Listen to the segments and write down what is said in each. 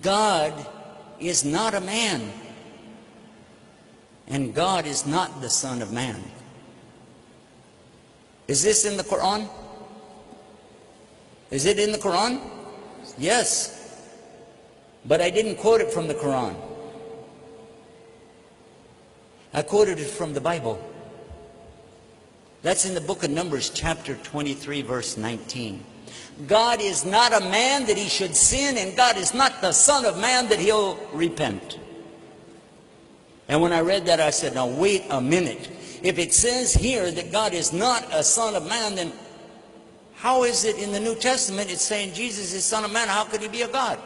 God is not a man, and God is not the Son of Man. Is this in the Quran? Is it in the Quran? Yes. But I didn't quote it from the Quran. I quoted it from the Bible. That's in the book of Numbers, chapter 23, verse 19. God is not a man that he should sin, and God is not the Son of Man that he'll repent. And when I read that, I said, now wait a minute. If it says here that God is not a Son of Man, then how is it in the New Testament it's saying Jesus is Son of Man? How could he be a God?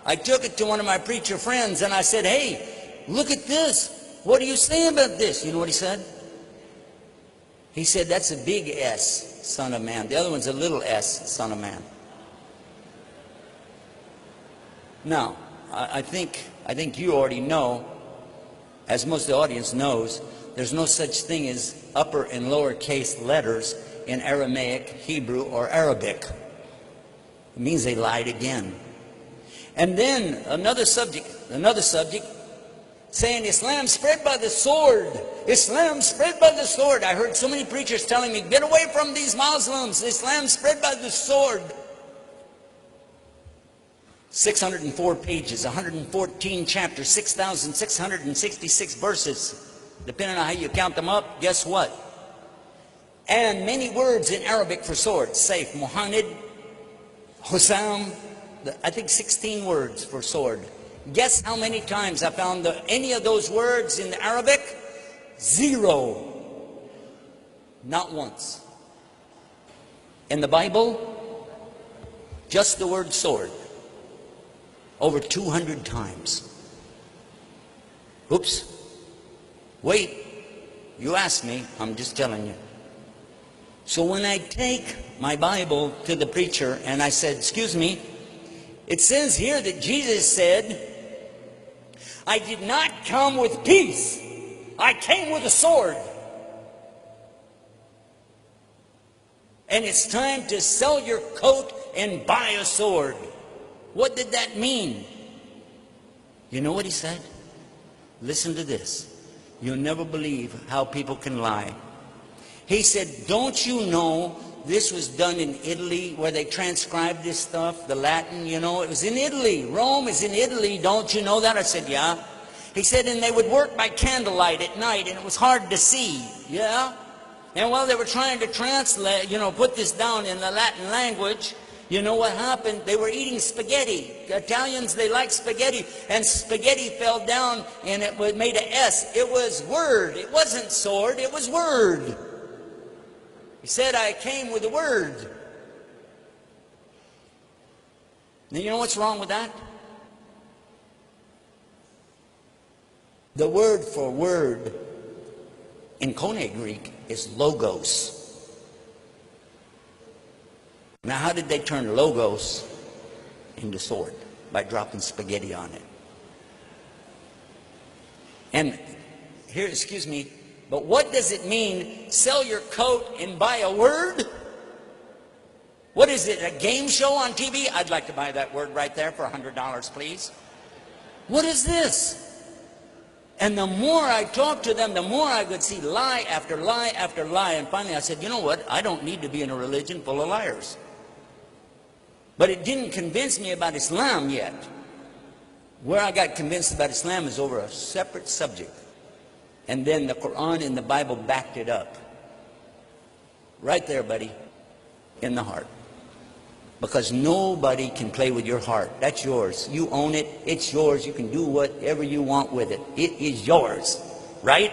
I took it to one of my preacher friends and I said, hey, look at this. What do you say about this? You know what he said? He said, that's a big S, Son of Man. The other one's a little s, Son of Man. Now, I think you already know, as most of the audience knows, there's no such thing as upper and lower case letters in Aramaic, Hebrew, or Arabic. It means they lied again. And then another subject, saying Islam spread by the sword. Islam spread by the sword. I heard so many preachers telling me, get away from these Muslims. Islam spread by the sword. 604 pages, 114 chapters, 6,666 verses. Depending on how you count them up, guess what? And many words in Arabic for sword. Saif, Muhanid, Hussam, I think 16 words for sword. Guess how many times I found any of those words in the Arabic? 0. Not once. In the Bible, just the word sword. Over 200 times. Oops. Wait. You asked me, I'm just telling you. So when I take my Bible to the preacher and I said, excuse me, it says here that Jesus said, I did not come with peace. I came with a sword. And it's time to sell your coat and buy a sword. What did that mean? You know what he said? Listen to this. You'll never believe how people can lie. He said, don't you know this was done in Italy where they transcribed this stuff, the Latin, you know, it was in Italy. Rome is in Italy, don't you know that? I said, yeah. He said, and they would work by candlelight at night and it was hard to see. Yeah. And while they were trying to translate, you know, put this down in the Latin language, you know what happened? They were eating spaghetti. Italians, they like spaghetti. And spaghetti fell down and it made an S. It was word. It wasn't sword. It was word. He said, I came with a word. Now, you know what's wrong with that? The word for word in Koine Greek is logos. Now, how did they turn logos into sword? By dropping spaghetti on it. And here, excuse me, but what does it mean, sell your coat and buy a word? What is it, a game show on TV? I'd like to buy that word right there for $100, please. What is this? And the more I talked to them, the more I could see lie after lie after lie. And finally I said, you know what? I don't need to be in a religion full of liars. But it didn't convince me about Islam yet. Where I got convinced about Islam is over a separate subject. And then the Quran and the Bible backed it up. Right there, buddy, in the heart. Because nobody can play with your heart. That's yours. You own it. It's yours. You can do whatever you want with it. It is yours. Right?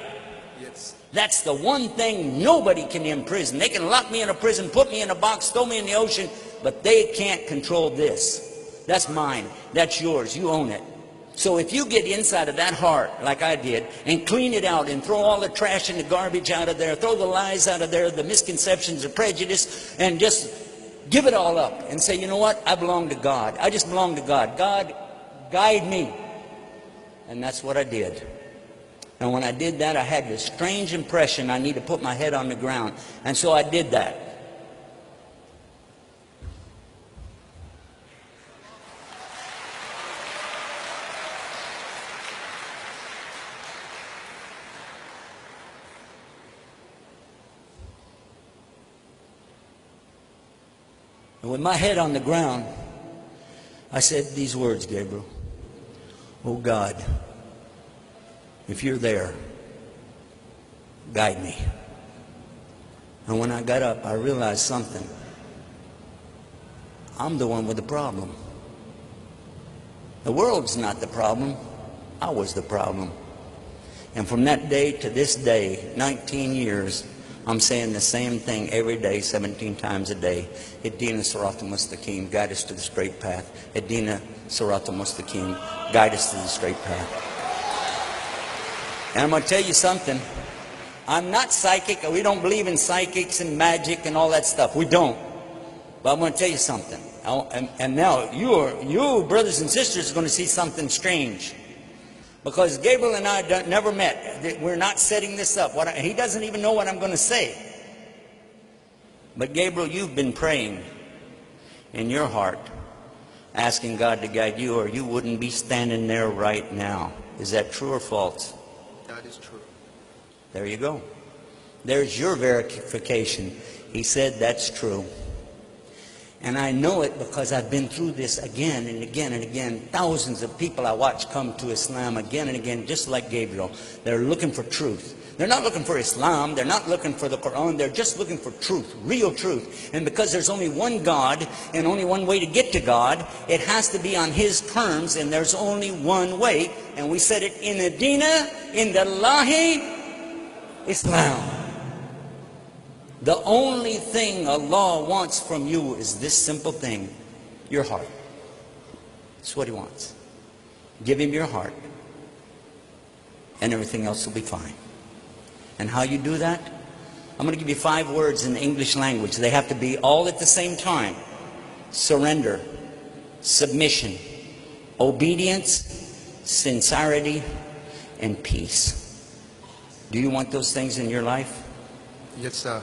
Yes. That's the one thing nobody can imprison. They can lock me in a prison, put me in a box, throw me in the ocean, but they can't control this. That's mine. That's yours. You own it. So if you get inside of that heart, like I did, and clean it out and throw all the trash and the garbage out of there, throw the lies out of there, the misconceptions, the prejudice, and just give it all up and say, you know what? I belong to God. I just belong to God. God, guide me. And that's what I did. And when I did that, I had this strange impression I need to put my head on the ground. And so I did that. And with my head on the ground, I said these words, Gabriel. Oh God, if you're there, guide me. And when I got up, I realized something. I'm the one with the problem. The world's not the problem. I was the problem. And from that day to this day, 19 years, I'm saying the same thing every day, 17 times a day. Ihdina Siratal Mustaqim, guide us to the straight path. Ihdina Siratal Mustaqim, guide us to the straight path. And I'm going to tell you something. I'm not psychic. We don't believe in psychics and magic and all that stuff. We don't. But I'm going to tell you something. And now you brothers and sisters are going to see something strange. Because Gabriel and I never met. We're not setting this up. He doesn't even know what I'm going to say. But Gabriel, you've been praying in your heart, asking God to guide you, or you wouldn't be standing there right now. Is that true or false? That is true. There you go. There's your verification. He said that's true. And I know it because I've been through this again and again and again. Thousands of people I watch come to Islam again and again, just like Gabriel. They're looking for truth. They're not looking for Islam. They're not looking for the Quran. They're just looking for truth, real truth. And because there's only one God and only one way to get to God, it has to be on His terms, and there's only one way. And we said it in Adina, in the Lahi, Islam. The only thing Allah wants from you is this simple thing, your heart. That's what He wants. Give Him your heart, and everything else will be fine. And how you do that? I'm going to give you 5 words in the English language. They have to be all at the same time. Surrender, submission, obedience, sincerity, and peace. Do you want those things in your life? Yes, sir.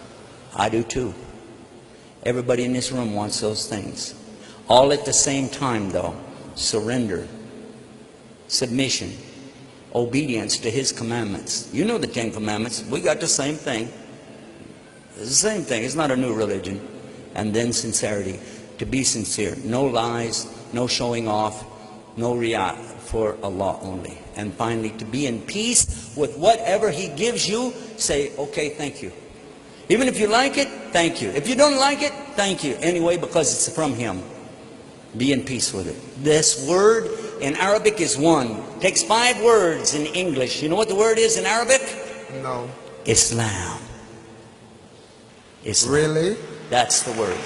I do too. Everybody in this room wants those things. All at the same time though. Surrender, submission, obedience to His commandments. You know the 10 commandments. We got the same thing. It's the same thing. It's not a new religion. And then sincerity. To be sincere. No lies, no showing off, no riyah, for Allah only. And finally, to be in peace with whatever He gives you. Say, okay, thank you. Even if you like it, thank you. If you don't like it, thank you. Anyway, because it's from Him. Be in peace with it. This word in Arabic is one. Takes 5 words in English. You know what the word is in Arabic? No. Islam. Islam. Really? That's the word.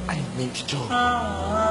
I need to.